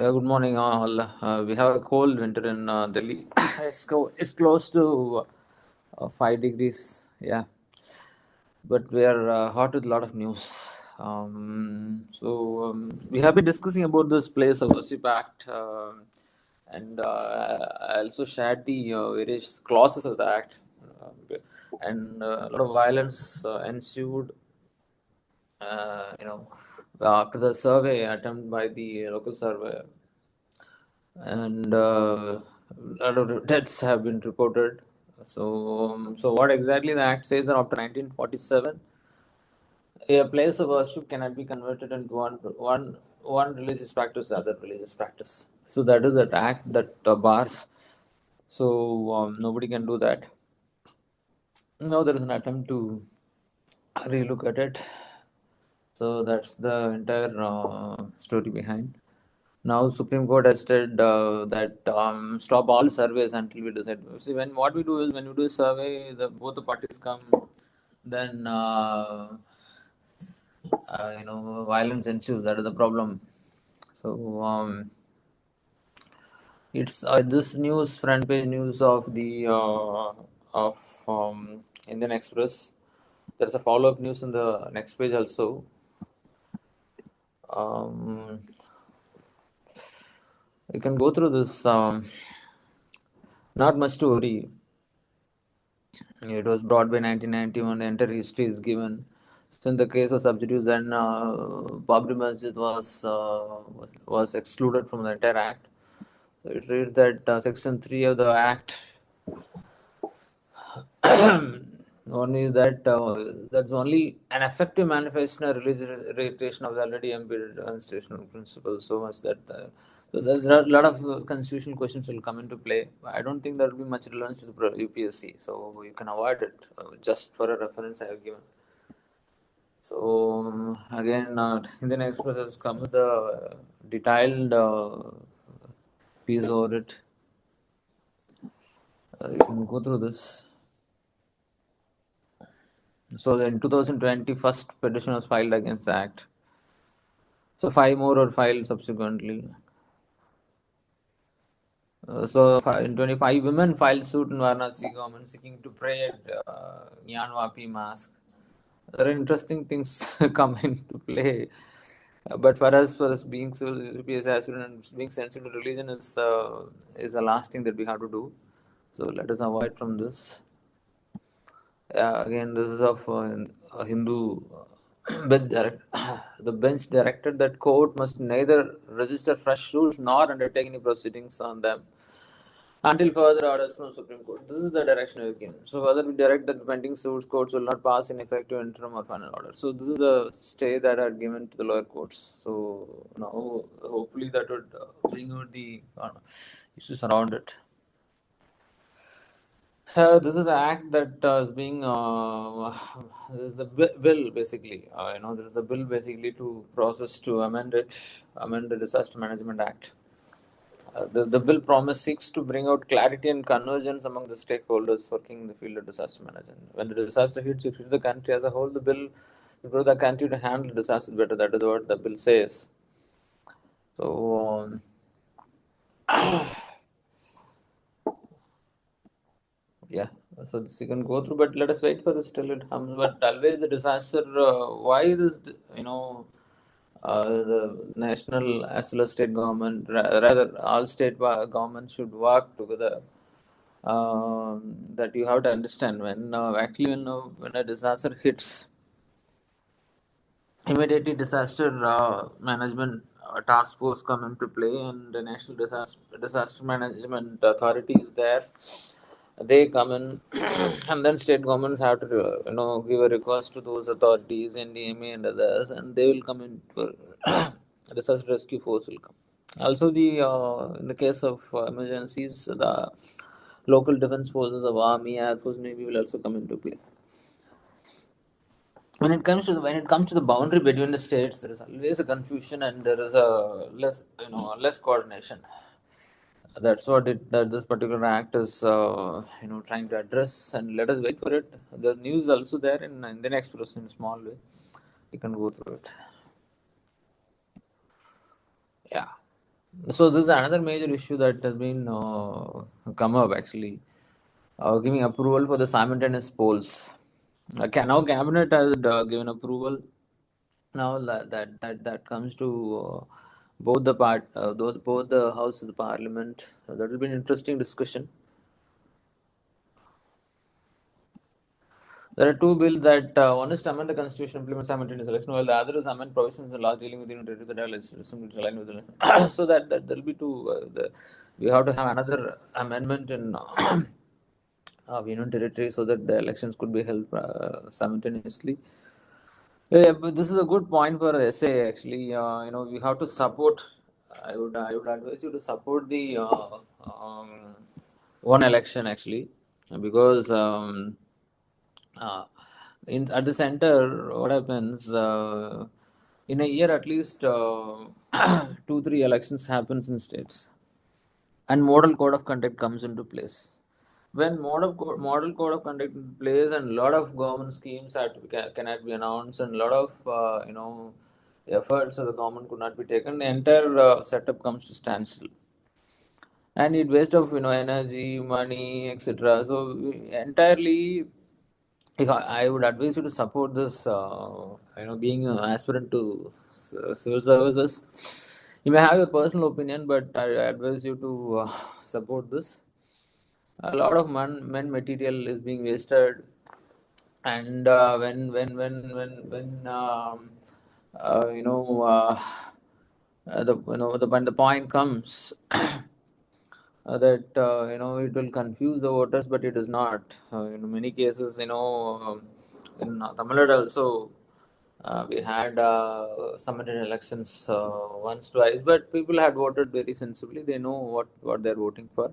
Good morning, all. We have a cold winter in Delhi. It's close to 5 degrees. Yeah, but we are hot with a lot of news. We have been discussing about this place of Worship Act, and I also shared the various clauses of the act, and a lot of violence ensued. You know, after the survey attempt by the local surveyor, and a lot of deaths have been reported. So what exactly the act says that after 1947, a place of worship cannot be converted into one religious practice to other religious practice. So that is that act that bars. So nobody can do that. Now there is an attempt to relook at it. So that's the entire story behind. Now Supreme Court has said that stop all surveys until we decide. See, when what we do is when we do a survey, both the parties come, then violence ensues. That is the problem. So it's this news, front page news of the of Indian Express. There's a follow-up news in the next page also. You can go through this. Not much to worry. It was brought by 1991. The entire history is given. So in the case of substitutes, then Babri Masjid was excluded from the entire act. So it reads that Section 3 of the act one is that that's only an effective manifestation of religious reiteration of the already embedded constitutional principles. So much that so there's a lot of constitutional questions will come into play. I don't think there will be much relevance to the UPSC, so you can avoid it. Just for a reference, I have given. So again, Indian Express has come with a detailed piece over it. You can go through this. So in 2020, first petition was filed against the act. So 5 more were filed subsequently. In 25, women filed suit in Varanasi government seeking to pray at Gyanvapi Mosque. There are interesting things come into play. But for us being civil UPSC aspirant and being sensitive to religion is the last thing that we have to do. So let us avoid from this. Again, this is of a Hindu the bench directed that court must neither register fresh suits nor undertake any proceedings on them until further orders from Supreme Court. This is the direction we came. So whether we direct that pending suits, courts will not pass in effective interim or final order. So this is the stay that are given to the lower courts. So now hopefully that would bring out the issues around it. This is the act that is being. This is the bill basically. There is the bill basically to process to amend the Disaster Management Act. The bill promise seeks to bring out clarity and convergence among the stakeholders working in the field of disaster management. When the disaster hits, it hits the country as a whole. The bill will grow the country to handle disaster better. That is what the bill says. So. Yeah, so this you can go through, but let us wait for this till it comes. But always the disaster, why this, the national as well as state government, rather all state governments should work together. That you have to understand when when a disaster hits, immediately disaster management task force come into play, and the national disaster management authority is there. They come in, and then state governments have to give a request to those authorities, NDMA and others, and they will come in for disaster rescue force will come. Also, the in the case of emergencies, the local defense forces of Army, Air Force, Navy will also come into play. When it comes to the boundary between the states, there is always a confusion and there is a less coordination. That's what that this particular act is trying to address, and let us wait for it. The news also there in Indian Express in small way. You can go through it. Yeah. So this is another major issue that has been come up actually, giving approval for the simultaneous polls. Now cabinet has given approval. Now that comes to both the house of the parliament. That will be an interesting discussion. There are two bills that one is to amend the constitution, implement simultaneous election, while the other is amend provisions in law dealing with the territorial legislation which align with the so that there will be two. We have to have another amendment in union territory so that the elections could be held simultaneously. Yeah, but this is a good point for essay actually. We have to support. I would advise you to support the one election actually, because uh, in at the center, what happens in a year at least 2-3 elections happens in states, and model code of conduct comes into place. When model code of conduct in place and a lot of government schemes cannot be announced, and a lot of efforts of the government could not be taken, the entire setup comes to standstill, and it waste of energy, money, etc. So entirely, if I would advise you to support this. Being an aspirant to civil services, you may have your personal opinion, but I advise you to support this. A lot of men material is being wasted, and when when the point comes that it will confuse the voters, but it is not. In many cases, in Tamil Nadu also, we had summoned elections once, twice, but people had voted very sensibly. They know what they're voting for.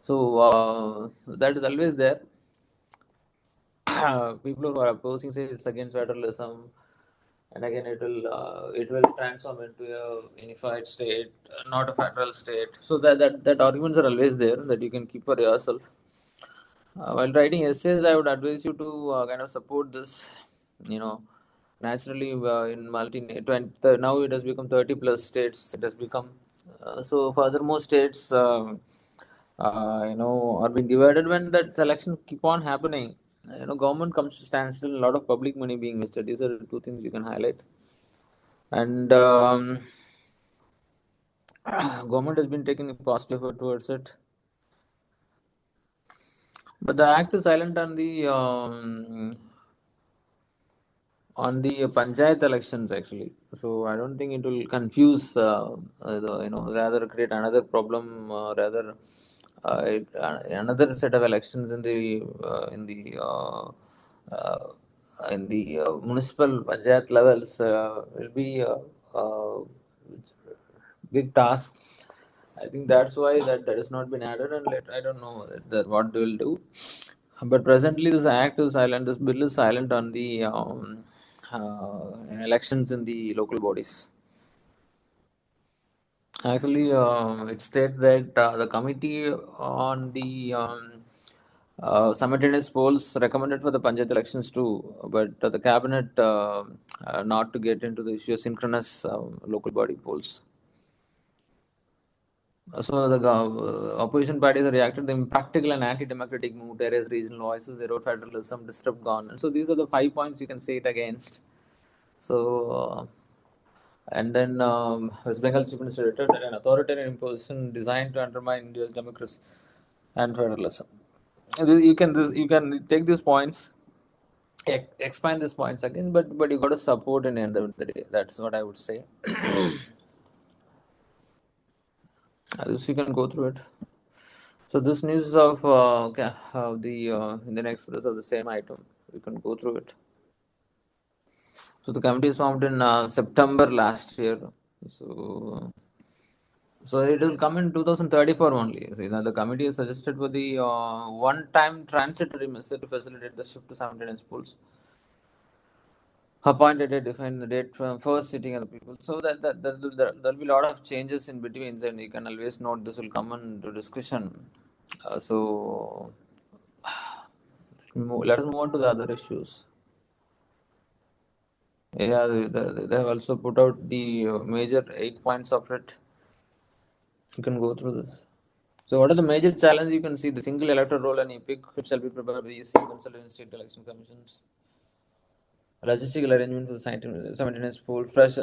So that is always there. People who are opposing say it's against federalism, and again it will transform into a unified state, not a federal state. So that arguments are always there that you can keep for yourself. While writing essays, I would advise you to kind of support this. You know, naturally in multi 20, now it has become 30 plus states. It has become so furthermore states. Are being divided when that election keep on happening. Government comes to standstill. A lot of public money being wasted. These are the two things you can highlight. And government has been taking a positive effort towards it. But the act is silent on the panchayat elections actually. So I don't think it will confuse, rather create another problem, rather another set of elections uh, in the municipal panchayat levels will be uh, big task. I think that's why that has not been added, and I don't know what they will do. But presently, this act is silent. This bill is silent on the elections in the local bodies. Actually, it states that the committee on the simultaneous polls recommended for the Panchayat elections too, but the cabinet not to get into the issue of synchronous local body polls. So the opposition parties have reacted the impractical and anti-democratic move, terrorist regional voices, erode federalism, disrupt governance. So these are the 5 points you can say it against. So and then West Bengal Chief Minister retorted an authoritarian imposition designed to undermine India's democracy and federalism. You can take these points, expand these points again, but you got to support in the end of the day. That's what I would say. This you can go through it. So this news of the Indian Express of the same item, you can go through it. So the committee is formed in September last year. So it will come in 2034 only. So, the committee has suggested for the one-time transitory measure to facilitate the shift to simultaneous polls. Appointed a define the date from first sitting of the people. So there'll be a lot of changes in between, and you can always note this will come into discussion. So let us move on to the other issues. Yeah, they have also put out the major 8 points of it. You can go through this. So what are the major challenges you can see? The single electoral roll and epic, which shall be prepared by EC, consulted in state election commissions. Logistical arrangement for the simultaneous poll. Fresh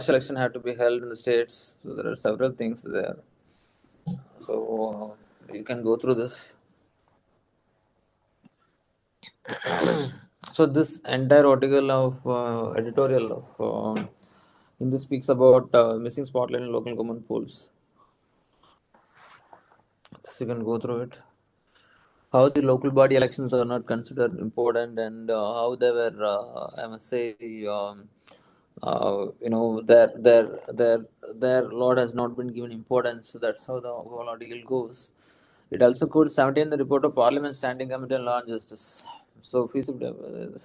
election have to be held in the states. So there are several things there. So you can go through this. So this entire article of editorial of Hindu speaks about missing spotlight in local government polls. So you can go through it. How the local body elections are not considered important, and how they were, I must say, their lot has not been given importance. So that's how the whole article goes. It also quotes 17 the report of Parliament Standing Committee on Law and Justice. So feasible.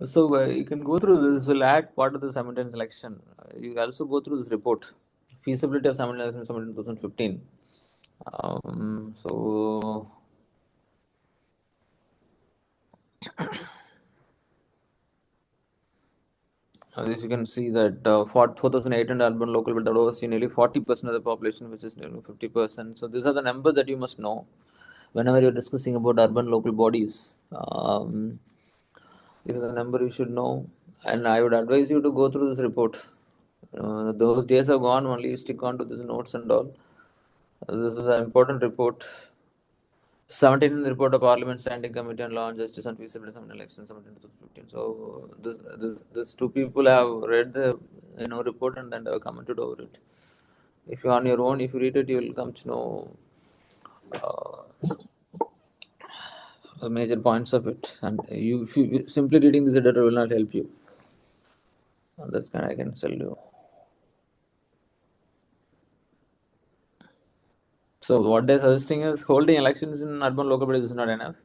So you can go through this. Will add part of the simultaneous election. You also go through this report, feasibility of simultaneous election 2015. So as you can see that 4,800 urban local will oversee nearly 40% of the population, which is nearly 50%. So these are the numbers that you must know whenever you're discussing about urban local bodies. This is the number you should know, and I would advise you to go through this report. Those days are gone. Only stick on to these notes and all. This is an important report. 17 report of Parliament Standing Committee on Law and Justice and Feasibility of Elections 17 to 15. So this two people have read the report and then have commented over it. If you're on your own, if you read it, you will come to know the major points of it. And if you simply reading this editor will not help you. And that's kind I can tell you. So what they're suggesting is holding elections in urban local bodies is not enough.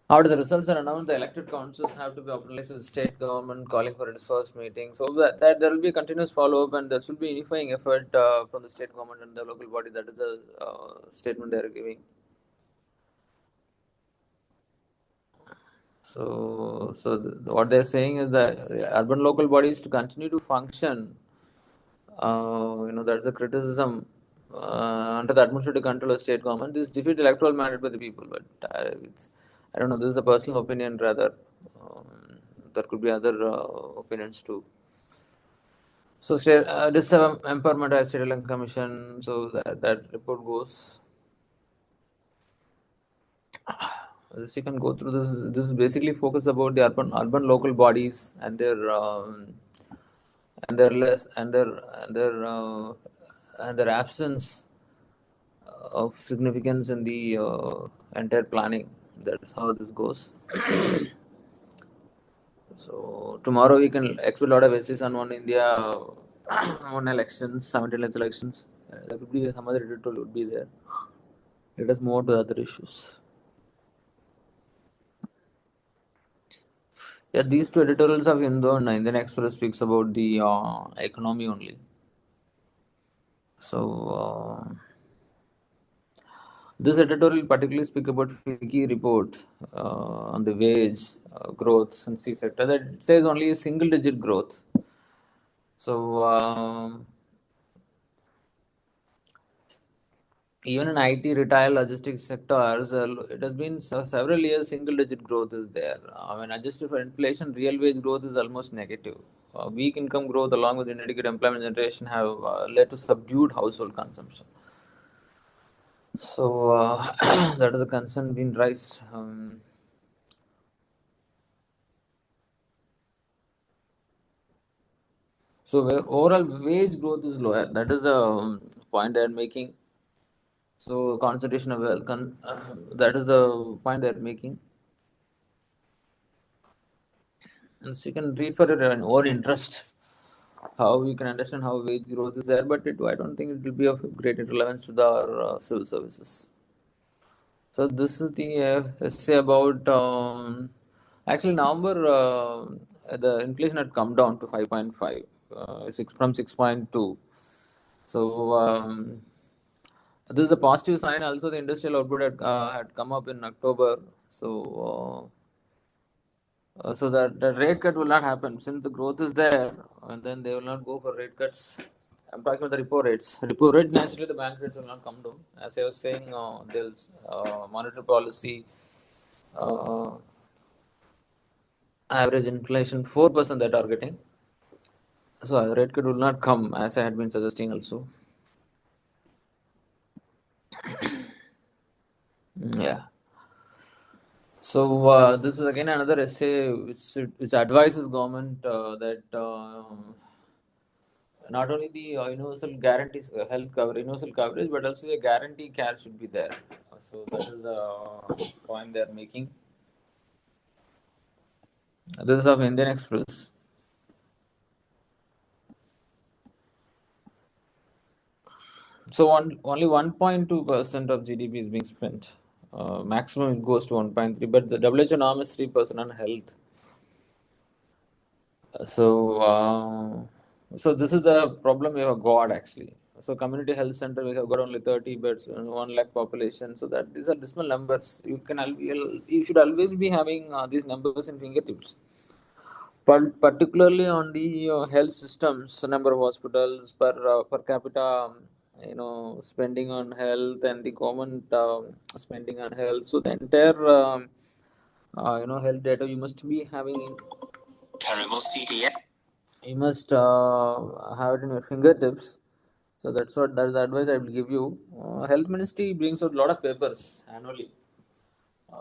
After the results are announced, the elected councils have to be operationalized with the state government calling for its first meeting. So that there will be continuous follow-up and there should be unifying effort from the state government and the local body. That is the statement they are giving. So what they're saying is that urban local bodies to continue to function. That's a criticism under the administrative control of state government. This defeat electoral mandate by the people, but I don't know. This is a personal opinion rather. There could be other opinions too. So this empowerment as state election commission. So that report goes. This you can go through this. This is basically focus about the urban local bodies and their less and their absence of significance in the entire planning. That's how this goes. So tomorrow we can expect a lot of essays on one India, one elections, 17 elections. There could be some other editorial would be there. Let us move on to other issues. Yeah, these two editorials of Hindu and Indian Express speaks about the economy only. So this editorial particularly speak about FICCI report on the wage growth in C sector. That says only a single digit growth. So even in IT, retail, logistics sectors, it has been several years single digit growth is there. When adjusted for inflation, real wage growth is almost negative. Weak income growth along with inadequate employment generation have led to subdued household consumption. So that is a concern being raised. So overall wage growth is lower. That is the point they are making. So concentration of wealth, that is the point they are making. And so you can read for your own interest how you can understand how wage growth is there, but I don't think it will be of great relevance to the civil services. So this is the essay about actually November the inflation had come down to 5.5 from 6.2. So this is a positive sign. Also, the industrial output had come up in October. So So that the rate cut will not happen since the growth is there, and then they will not go for rate cuts. I'm talking about the repo rates. Repo rate, naturally, the bank rates will not come down. As I was saying, there's monetary policy, uh, average inflation 4% they're targeting. So rate cut will not come, as I had been suggesting also. Yeah. So this is again another essay which advises government that not only the universal guarantees health cover universal coverage, but also the guarantee care should be there. So that is the point they are making. This is of Indian Express. So only 1.2% of GDP is being spent. Maximum it goes to 1.3, but the WHO norm is 3% on health. So, so this is the problem we have got actually. So, community health center we have got only 30 beds and 1 lakh population. So that these are dismal numbers. You should always be having these numbers in fingertips. But particularly on the health systems, number of hospitals per capita, spending on health and the government spending on health. So the entire health data you must be having in you must have it in your fingertips. So that's the advice I will give you. Health Ministry brings out a lot of papers annually.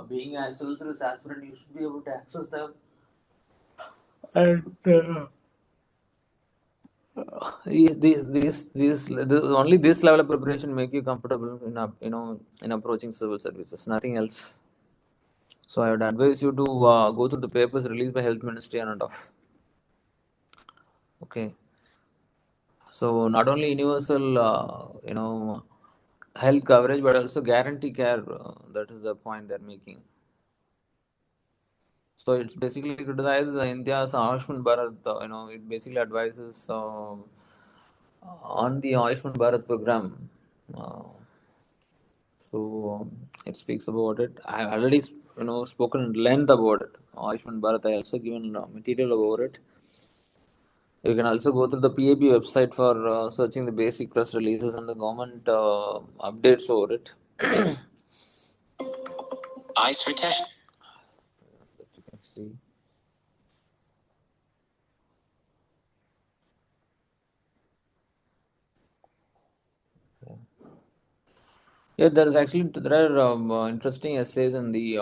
Being a civil service aspirant, you should be able to access them. And only this level of preparation make you comfortable in approaching civil services. Nothing else. So I would advise you to go through the papers released by Health Ministry on and off. Okay. So not only universal, health coverage, but also guarantee care. That is the point they're making. So it's basically criticizes India's Ayushman Bharat. It basically advises on the Ayushman Bharat program. Uh, it speaks about it. I have already spoken in length about it. Ayushman Bharat. I also given material about it. You can also go to the PAB website for searching the basic press releases and the government updates over it. Ice retest. That you can see. Yeah, there are interesting essays in the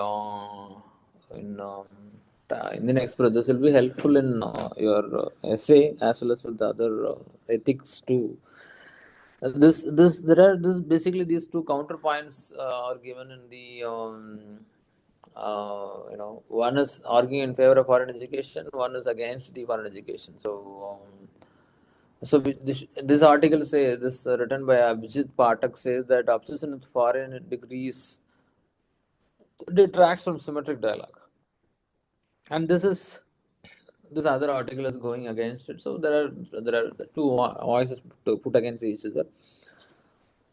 in Indian Express. This will be helpful in your essay as well as with the other ethics too. This basically these two counterpoints are given in the one is arguing in favor of foreign education, one is against the foreign education. This article says this written by Abhijit Pathak says that obsession with foreign degrees detracts from symmetric dialogue, and this other article is going against it. So there are two voices to put against each other.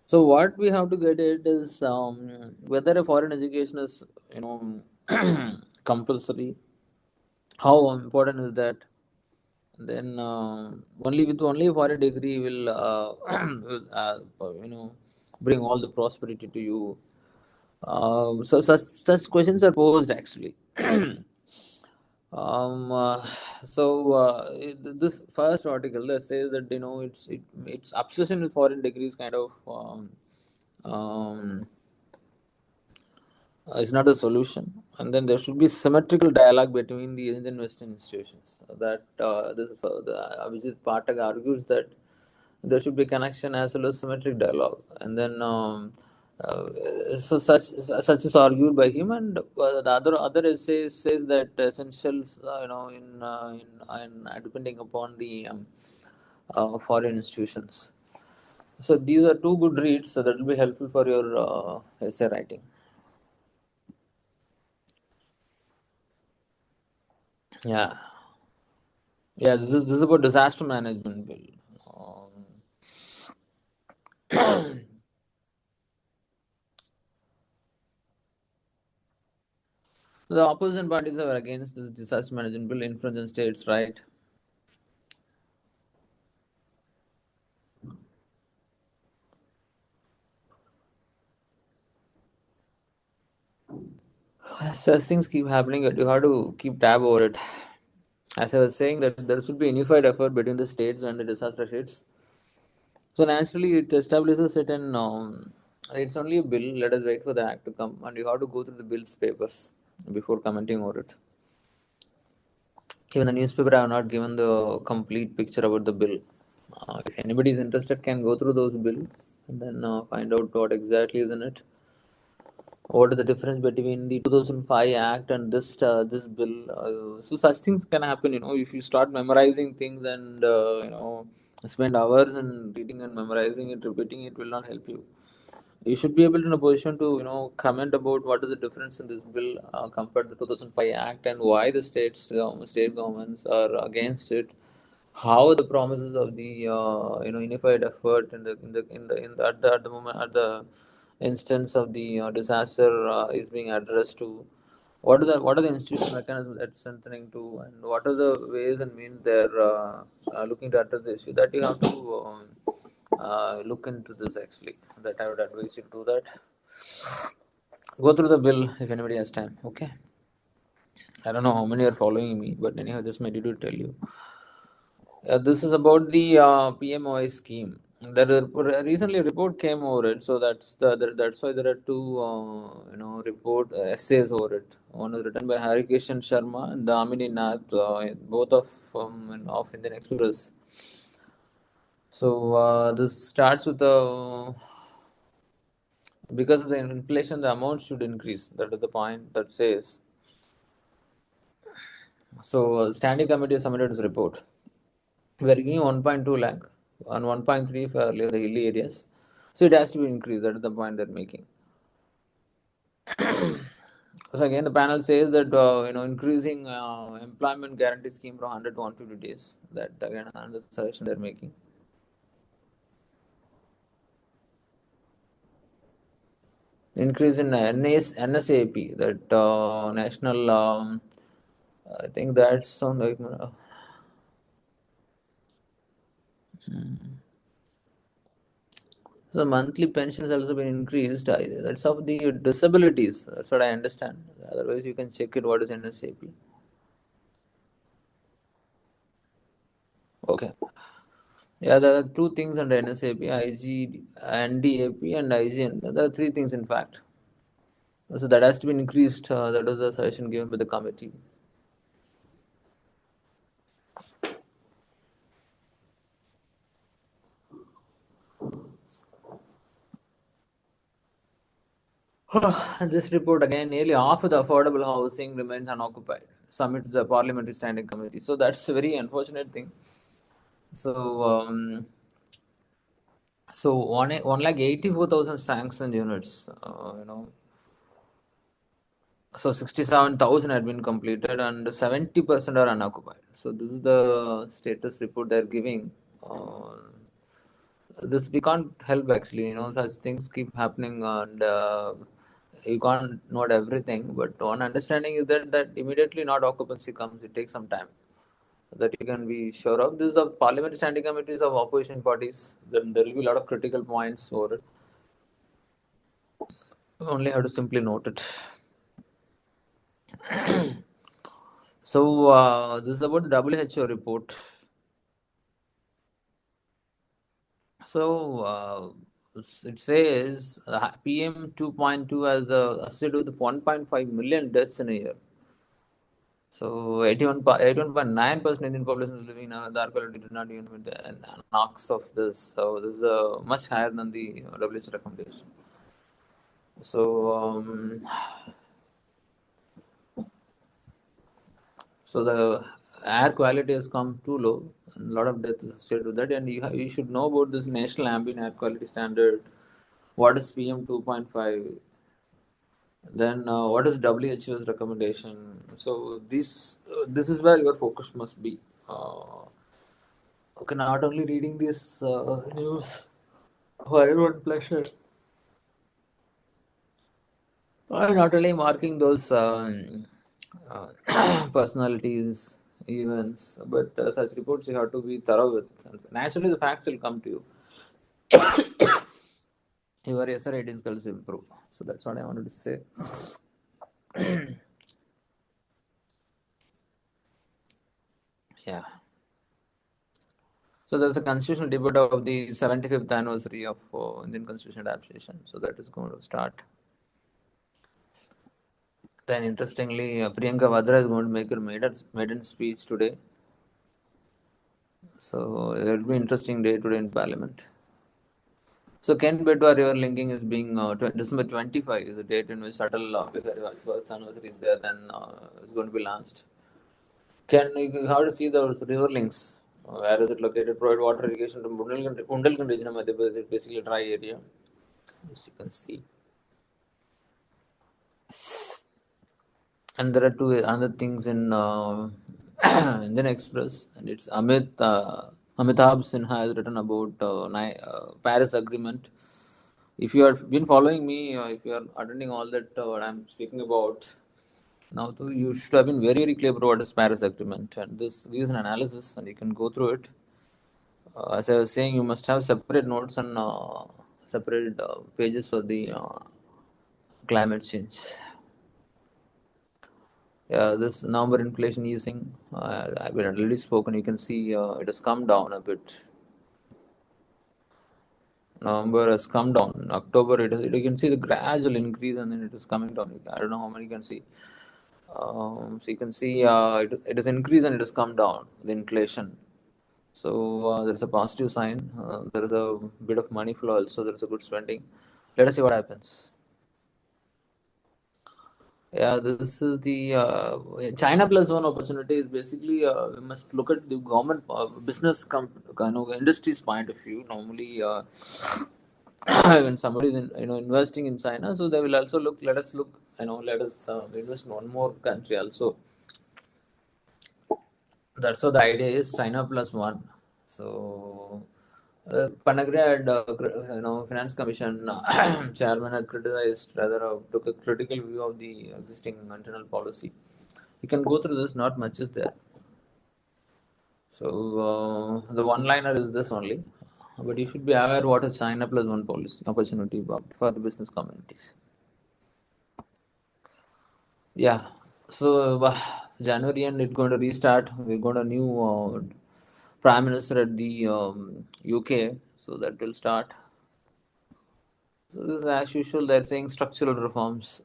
So what we have to get it is whether a foreign education is compulsory. How important is that? Then only a foreign degree will bring all the prosperity to you. So such questions are posed actually. Um, uh, this first article that says that it's obsession with foreign degrees kind of um, is not a solution, and then there should be symmetrical dialogue between the Indian Western institutions. That Abhijit Pathak argues that there should be connection as well as symmetric dialogue, and then such is argued by him, and the other essay says that essentials, depending upon the foreign institutions. So these are two good reads, so that will be helpful for your essay writing. Yeah. Yeah, this is about disaster management bill. The opposition parties are against this disaster management bill, influence in states, right? Such things keep happening, you have to keep tab over it. As I was saying, that there should be unified effort between the states when the disaster hits. So naturally, it establishes certain. It's only a bill. Let us wait for the act to come, and you have to go through the bill's papers before commenting over it. Even the newspaper have not given the complete picture about the bill. If anybody is interested, can go through those bills and then find out what exactly is in it. What is the difference between the 2005 Act and this bill? So such things can happen. If you start memorizing things and spend hours and reading and memorizing it, repeating it will not help you. You should be able to in a position to comment about what is the difference in this bill compared to the 2005 Act and why the state governments are against it. How the promises of the unified effort at the moment at the instance of the disaster is being addressed to. What are the institutional mechanisms that's strengthening to, and what are the ways and means they're looking to address the issue, that you have to look into this actually. That I would advise you to do that. Go through the bill if anybody has time. Okay. I don't know how many are following me, but anyhow, just my duty to tell you. This is about the PMOI scheme. Recently a report came over it, so that's why there are two report essays over it. One is written by Harikeshan Sharma and Damini Nath, both of Indian Explorers. So this starts with because of the inflation, the amount should increase. That is the point that says. So standing committee submitted its report. We are giving 1.2 lakh and 1.3 for the hilly areas. So it has to be increased. That is the point they're making. So again, the panel says that increasing employment guarantee scheme from 100 to 150 days. That again another suggestion they're making. Increase in NSAP, that national. I think that's sound like. The monthly pension has also been increased. That's of the disabilities. That's what I understand. Otherwise, you can check it. What is NSAP? Okay. Yeah, there are two things under NSAP: IG, NDAP, and IGN. There are three things, in fact. So that has to be increased. That was the suggestion given by the committee. This report again, nearly half of the affordable housing remains unoccupied. Submits the parliamentary standing committee. So that's a very unfortunate thing. So one lakh 84,000 sanctioned units. So 67,000 had been completed and 70% are unoccupied. So this is the status report they're giving. This we can't help actually. Such things keep happening, and you can't note everything. But one understanding is that immediately not occupancy comes. It takes some time. That you can be sure of. This is of parliamentary standing committees of opposition parties. Then there will be a lot of critical points for it. You only have to simply note it. So this is about the WHO report. So it says PM 2.2 as associated with 1.5 million deaths in a year. So 81.9% Indian population is living in the air quality did not even meet the knocks of this. So this is much higher than the WHO recommendation. So so the air quality has come too low, and a lot of death is associated with that. And you should know about this national ambient air quality standard. What is PM 2.5? Then what is WHO's recommendation? So this is where your focus must be. Okay, not only reading this news for your own pleasure, or not only marking those. personalities, events. But such reports you have to be thorough with. And naturally, the facts will come to you. Your essay writing skills improve. So that's what I wanted to say. Yeah. So there's a constitutional debate of the 75th anniversary of Indian Constitution adaptation. So that is going to start. Then, interestingly, Priyanka Vadra is going to make her maiden speech today. So it will be an interesting day today in Parliament. So Ken Bedwa river linking is being December 25 is the date in which Atal Bihari Vajpayee's anniversary is there. Then it's going to be launched. How to see the river links? Where is it located? Provide water irrigation to Bundelkhand region of Madhya Pradesh. It's basically a dry area, as you can see. And there are two other things in Indian Express, and it's Amitabh Sinha has written about Paris Agreement. If you have been following me, if you are attending all that what I'm speaking about now, too, you should have been very, very clear about what is Paris Agreement, and this gives an analysis, and you can go through it. As I was saying, you must have separate notes and separate pages for the climate change. Yeah, this November inflation easing, I've already spoken. You can see it has come down a bit. November has come down. October, you can see the gradual increase and then it is coming down. I don't know how many you can see. So you can see it has increased and it has come down, the inflation. So there's a positive sign. There is a bit of money flow also. There is a good spending. Let us see what happens. Yeah, this is the China plus one opportunity is basically we must look at the government business kind of industry's point of view. Normally, when somebody is investing in China, so they will also look. Let us look. Let us invest in one more country also. That's what the idea is. China plus one. So. Panagre had, Finance Commission chairman had criticized, rather took a critical view of the existing internal policy. You can go through this, not much is there. So the one-liner is this only, but you should be aware what is China plus one policy opportunity for the business communities. Yeah. So January end it's going to restart. We got a new prime minister at the UK, so that will start. So this is as usual. They're saying structural reforms.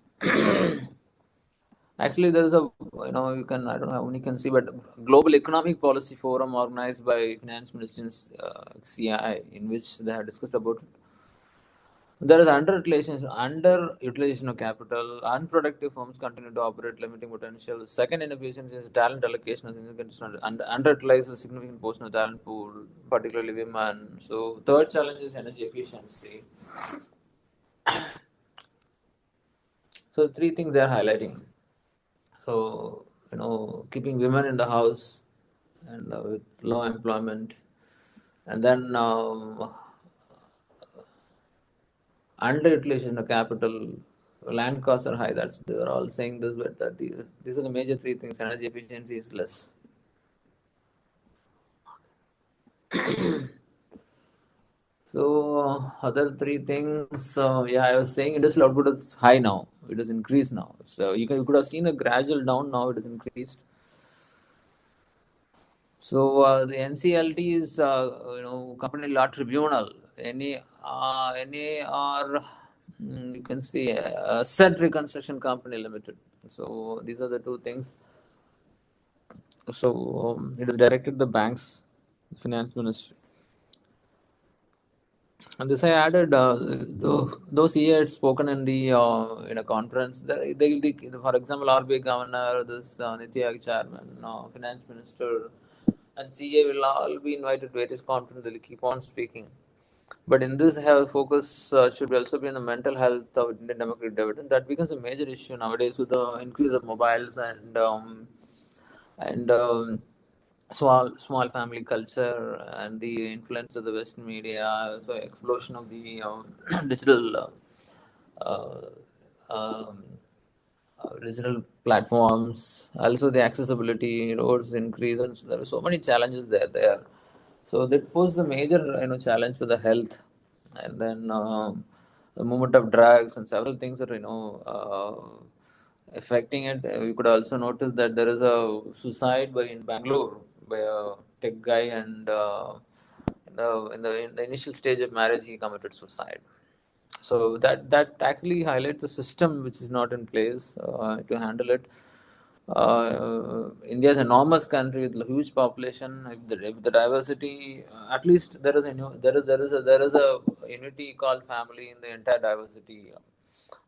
Actually, there is a you can I don't know how many can see, but Global Economic Policy Forum organized by Finance Ministers CI, in which they have discussed about it. There is underutilization of capital. Unproductive firms continue to operate, limiting potential. Second inefficiency is talent allocation. Underutilizes a significant portion of talent pool, particularly women. So third challenge is energy efficiency. So three things they are highlighting. So keeping women in the house and with low employment, and then underutilization of capital, land costs are high. They are all saying this, but these are the major three things. Energy efficiency is less. So other three things, yeah, I was saying industrial output is high now. It has increased now. So you could have seen a gradual down. Now it has increased. So the NCLT is company law tribunal. NAR, you can see Set Reconstruction Company Limited. So these are the two things. So it has directed the banks, finance ministry. And this I added, those he had spoken in the in a conference. For example, RBI governor, this Niti Aayog chairman, finance minister, and CA will all be invited to various conferences. They'll keep on speaking. But in this, have focus should also be on the mental health of Indian democratic dividend. That becomes a major issue nowadays with the increase of mobiles and small family culture and the influence of the Western media, so explosion of the digital uh, um, regional platforms, also the accessibility, roads increase, and there are so many challenges there. So that poses a major challenge for the health, and then the movement of drugs and several things are affecting it. You could also notice that there is a suicide in Bangalore by a tech guy, and in the initial stage of marriage he committed suicide. So that actually highlights the system which is not in place to handle it. India is an enormous country with a huge population. If the diversity, at least there is a unity called family in the entire diversity.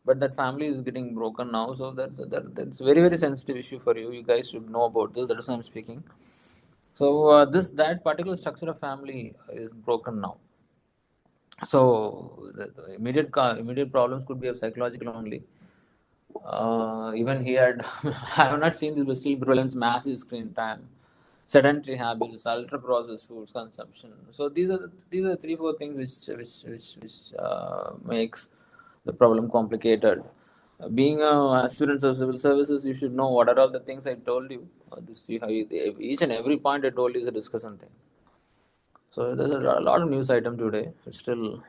But that family is getting broken now, so that's very very sensitive issue for you. You guys should know about this. That is why I'm speaking. So that particular structure of family is broken now. So the immediate problems could be of psychological only. Even he had, I have not seen this, but still prevalence massive screen time, sedentary habits, ultra processed foods consumption. So these are three four things which makes the problem complicated. Being a aspirant of civil services, you should know what are all the things I told you. Each and every point I told you is a discussion thing. So there's a lot of news item today. Still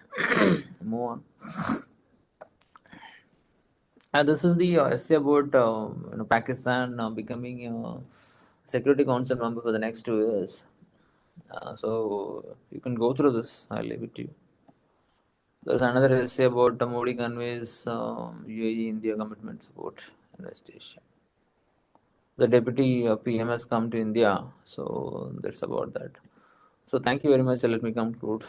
move on. And this is the essay about Pakistan becoming Security Council member for the next 2 years. So you can go through this. I'll leave it to you. There's another essay about Modi conveys UAE India commitment support investigation. The deputy PM has come to India, so that's about that. So thank you very much. Let me conclude.